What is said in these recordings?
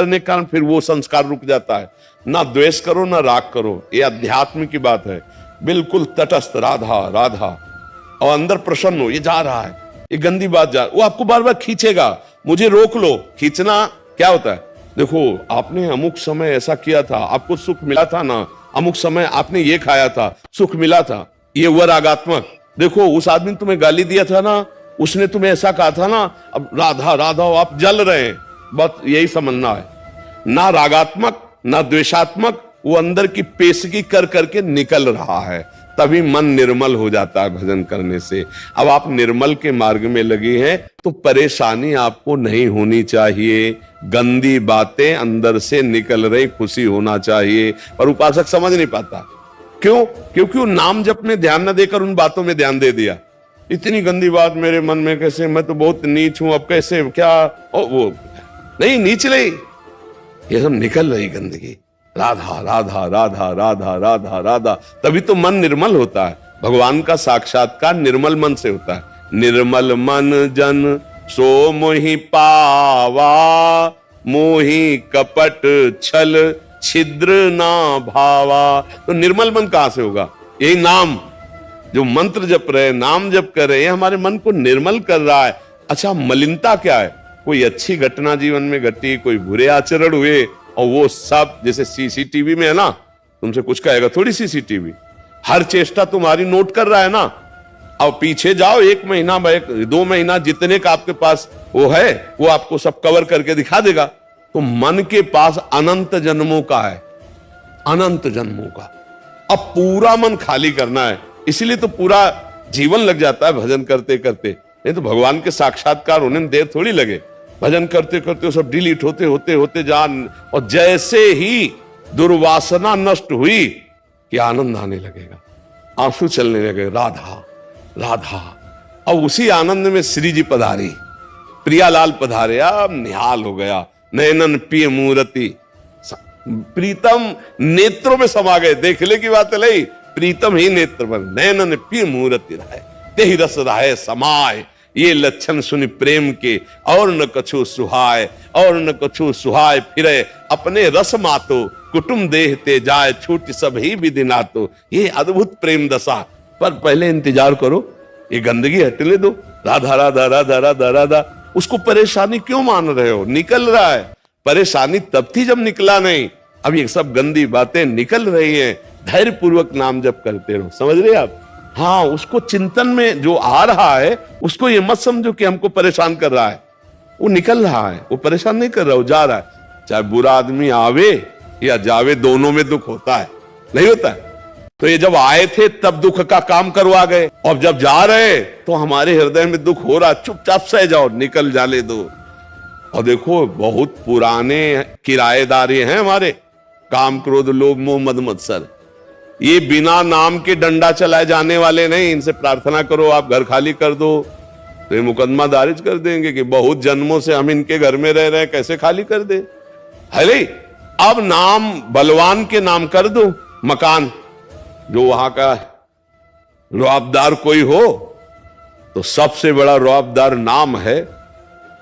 करने के कारण फिर वो संस्कार रुक जाता है। ना द्वेष करो ना राग करो, ये अध्यात्म की बात है। बिल्कुल तटस्थ राधा राधा, और अंदर प्रसन्न हो, ये जा रहा है, ये गंदी बात जा, वो आपको बार बार खींचेगा, मुझे रोक लो। खींचना क्या होता है? देखो आपने अमुक समय ऐसा किया था, आपको सुख मिला था ना, अमुक समय आपने ये खाया था, सुख मिला था, ये हुआ रागात्मक। देखो उस आदमी ने तुम्हें गाली दिया था ना, उसने तुम्हें ऐसा कहा था ना, अब राधा राधा आप जल रहे हैं। बस यही समझना है, ना रागात्मक ना द्वेषात्मक, वो अंदर की पेशगी कर करके निकल रहा है, तभी मन निर्मल हो जाता है भजन करने से। अब आप निर्मल के मार्ग में लगे हैं तो परेशानी आपको नहीं होनी चाहिए, गंदी बातें अंदर से निकल रही, खुशी होना चाहिए। पर उपासक समझ नहीं पाता, क्यों? क्योंकि वो नाम जप में ध्यान न देकर उन बातों में ध्यान दे दिया। इतनी गंदी बात मेरे मन में कैसे, मैं तो बहुत नीच हूं, अब कैसे क्या, वो नहीं नीच नहीं, ये सब निकल रही गंदगी, राधा राधा राधा राधा राधा राधा, तभी तो मन निर्मल होता है। भगवान का साक्षात्कार निर्मल मन से होता है। निर्मल मन जन सो मोहि पावा, मोहि कपट छल छिद्र ना भावा। तो निर्मल मन कहां से होगा? यही नाम, जो मंत्र जप रहे, नाम जप कर रहे हैं, हमारे मन को निर्मल कर रहा है। अच्छा, मलिनता क्या है? कोई अच्छी घटना जीवन में घटी, कोई बुरे आचरण हुए, और वो सब जैसे सीसीटीवी में है ना, तुमसे कुछ कहेगा थोड़ी सीसीटीवी, हर चेष्टा तुम्हारी नोट कर रहा है ना। अब पीछे जाओ, 1 महीना 2 महीना जितने का आपके पास वो है, वो आपको सब कवर करके दिखा देगा। तो मन के पास अनंत जन्मों का है, अनंत जन्मों का। अब पूरा मन खाली करना है, इसलिए तो पूरा जीवन लग जाता है भजन करते करते। नहीं तो भगवान के साक्षात्कार होने में देर थोड़ी लगे। भजन करते करते वो सब डिलीट होते होते होते जान, और जैसे ही दुर्वासना नष्ट हुई कि आनंद आने लगेगा, आंसू चलने लगे, राधा राधा। अब उसी आनंद में श्री जी पधारी, प्रियालाल पधारे, अब निहाल हो गया। नयनन पिय मूर्ति, प्रीतम नेत्रों में समा गए। देखने की बात नहीं, प्रीतम ही नेत्र पर, नयनन पिय मूर्ति रहे, तेहि रस रहे समाय। ये लक्षण सुनि प्रेम के, और न कछु सुहाय, और न कछु सुहाय फिरे, अपने रस मातो कुटुंब देह ते जाए, छूट सब ही विधि नातो। ये अद्भुत प्रेम दशा। पर पहले इंतजार करो, ये गंदगी हटने दो। राधा राधा राधा राधा राधा, उसको परेशानी क्यों मान रहे हो? निकल रहा है। परेशानी तब थी जब निकला नहीं, अब ये सब गंदी बातें निकल रही हैं। धैर्य पूर्वक नाम जप करते रहो, समझ रहे आप? हाँ, उसको चिंतन में जो आ रहा है, उसको ये मत समझो कि हमको परेशान कर रहा है। वो निकल रहा है, वो परेशान नहीं कर रहा, वो जा रहा है। चाहे बुरा आदमी आवे या जावे, दोनों में दुख होता है, नहीं होता है? तो ये जब आए थे तब दुख का काम करवा गए, और जब जा रहे तो हमारे हृदय में दुख हो रहा, चुपचाप सह जाओ, निकल जाने दो। और देखो बहुत पुराने किराएदार हैं हमारे, काम क्रोध लोभ मोह मद मत्सर, ये बिना नाम के डंडा चलाए जाने वाले नहीं। इनसे प्रार्थना करो आप घर खाली कर दो, तो ये मुकदमा दारिज कर देंगे कि बहुत जन्मों से हम इनके घर में रह रहे हैं, कैसे खाली कर दे। है अब नाम बलवान के नाम कर दो मकान, जो वहां का रुआबदार कोई हो, तो सबसे बड़ा रुआबदार नाम है।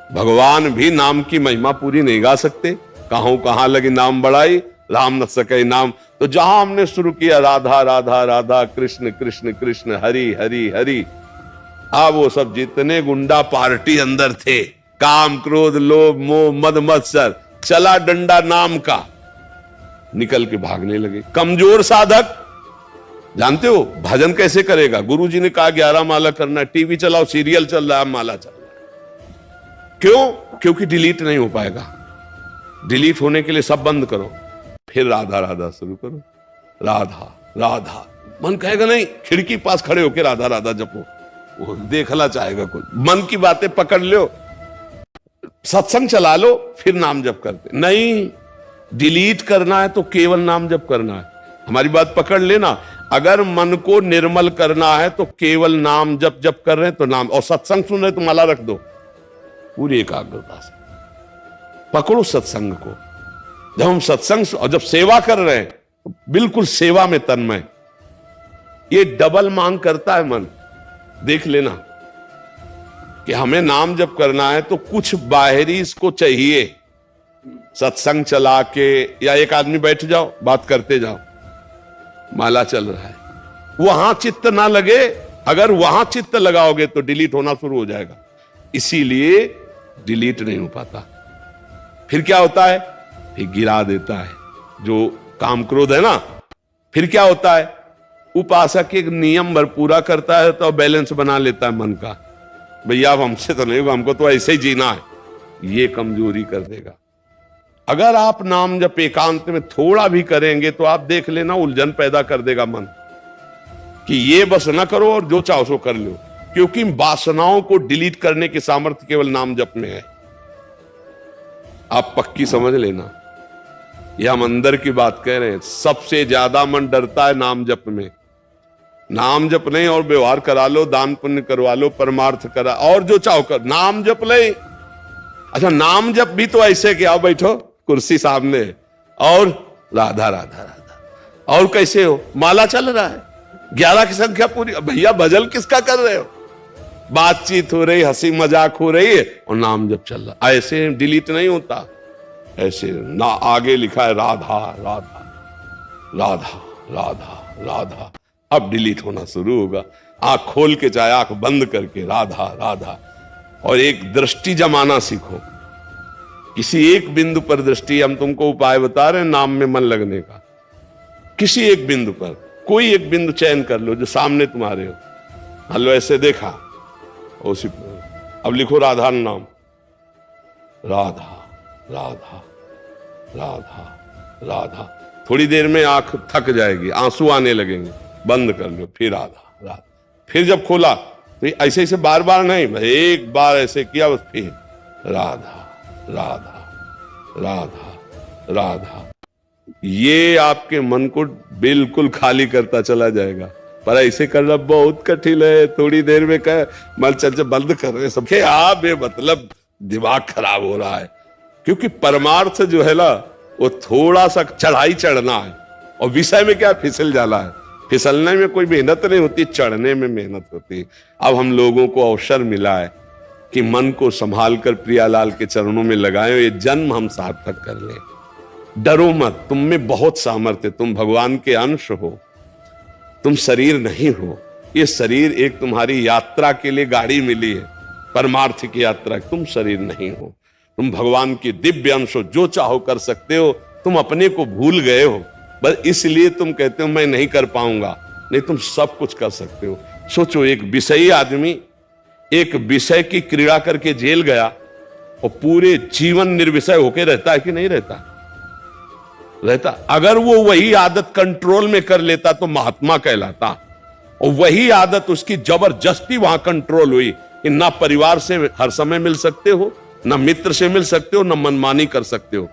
भगवान भी नाम की महिमा पूरी नहीं गा सकते, कहां लगी नाम बढ़ाई, राम न सके नाम। तो जहां हमने शुरू किया राधा राधा राधा, कृष्ण कृष्ण कृष्ण, हरि हरि हरि, अब वो सब जितने गुंडा पार्टी अंदर थे, काम क्रोध लोभ मोह मद मत्सर, चला डंडा नाम का, निकल के भागने लगे। कमजोर साधक जानते हो भजन कैसे करेगा? गुरुजी ने कहा 11 माला करना, टीवी चलाओ, सीरियल चल रहा है, माला चल रहा है। क्यों? क्योंकि डिलीट नहीं हो पाएगा। डिलीट होने के लिए सब बंद करो, फिर राधा राधा शुरू करो। राधा राधा, मन कहेगा नहीं, खिड़की पास खड़े होकर राधा राधा जपो, वो देखना चाहेगा कुछ। मन की बातें पकड़ लो, सत्संग चला लो, फिर नाम जप करते नहीं। डिलीट करना है तो केवल नाम जप करना है। हमारी बात पकड़ लेना, अगर मन को निर्मल करना है तो केवल नाम जप जप कर रहे हैं तो नाम, और सत्संग सुन रहे तो माला रख दो पूरी एकाग्रता से। पकड़ो सत्संग को। जब हम सत्संग और जब सेवा कर रहे हैं तो बिल्कुल सेवा में तन्मय। ये डबल मांग करता है मन, देख लेना कि हमें नाम जप करना है तो कुछ बाहरी इसको चाहिए, सत्संग चला के, या एक आदमी बैठ जाओ बात करते जाओ, माला चल रहा है, वहां चित्त ना लगे, अगर वहां चित्त लगाओगे तो डिलीट होना शुरू हो जाएगा, इसीलिए डिलीट नहीं हो पाता। फिर क्या होता है, फिर गिरा देता है जो काम क्रोध है ना। फिर क्या होता है, उपासक एक नियम भर पूरा करता है तो बैलेंस बना लेता है मन का, भैया अब हमसे तो नहीं होगा, हमको तो ऐसे ही जीना है, ये कमजोरी कर देगा। अगर आप नाम जब एकांत में थोड़ा भी करेंगे तो आप देख लेना उलझन पैदा कर देगा मन, कि ये बस ना करो और जो चाहो सो कर लो, क्योंकि वासनाओं को डिलीट करने की सामर्थ्य केवल नाम जप में है। आप पक्की समझ लेना, यह हम अंदर की बात कह रहे हैं। सबसे ज्यादा मन डरता है नाम जप में। नाम जप नहीं और व्यवहार करा लो, दान पुण्य करवा लो, परमार्थ करा, और जो चाहो कर, नाम जप नहीं। अच्छा, नाम जप भी तो ऐसे कि आओ बैठो कुर्सी सामने और राधा राधा राधा, और कैसे हो, माला चल रहा है, 11 की संख्या पूरी, भैया भजन किसका कर रहे हो, बातचीत हो रही, हंसी मजाक हो रही है और नाम जप चल रहा। ऐसे डिलीट नहीं होता, ऐसे ना। आगे लिखा है राधा राधा राधा राधा राधा, अब डिलीट होना शुरू होगा। आंख खोल के चाहे आंख बंद करके राधा राधा, और एक दृष्टि जमाना सीखो, किसी एक बिंदु पर दृष्टि। हम तुमको उपाय बता रहे हैं नाम में मन लगने का। किसी एक बिंदु पर, कोई एक बिंदु चयन कर लो जो सामने तुम्हारे हो, हलो ऐसे देखा, उसी अब लिखो राधा नाम, राधा राधा राधा राधा। थोड़ी देर में आंख थक जाएगी, आंसू आने लगेंगे, बंद कर लो, फिर राधा राधा। फिर जब खोला तो ऐसे ऐसे बार बार नहीं, एक बार ऐसे किया बस, फिर राधा राधा राधा राधा। ये आपके मन को बिल्कुल खाली करता चला जाएगा। पर ऐसे करना बहुत कठिन है, थोड़ी देर में कह मल चल बंद कर रहे सब, आप मतलब दिमाग खराब हो रहा है। क्योंकि परमार्थ जो है ना वो थोड़ा सा चढ़ाई चढ़ना है, और विषय में क्या फिसल जाना है। फिसलने में कोई मेहनत नहीं होती, चढ़ने में मेहनत होती। अब हम लोगों को अवसर मिला है कि मन को संभाल कर प्रियालाल के चरणों में लगाएं, ये जन्म हम सार्थक कर लें। डरो मत, तुम में बहुत सामर्थ्य, तुम भगवान के अंश हो, तुम शरीर नहीं हो। ये शरीर एक तुम्हारी यात्रा के लिए गाड़ी मिली है, परमार्थ की यात्रा, तुम शरीर नहीं हो, तुम भगवान की दिव्य अंश हो, जो चाहो कर सकते हो। तुम अपने को भूल गए हो, बस इसलिए तुम कहते हो मैं नहीं कर पाऊंगा, नहीं, तुम सब कुछ कर सकते हो। सोचो, एक विषयी आदमी एक विषय की क्रीड़ा करके जेल गया और पूरे जीवन निर्विषय होके रहता है कि नहीं रहता? रहता। अगर वो वही आदत कंट्रोल में कर लेता तो महात्मा कहलाता, और वही आदत उसकी जबरदस्ती वहां कंट्रोल हुई कि ना परिवार से हर समय मिल सकते हो, ना मित्र से मिल सकते हो, ना मनमानी कर सकते हो।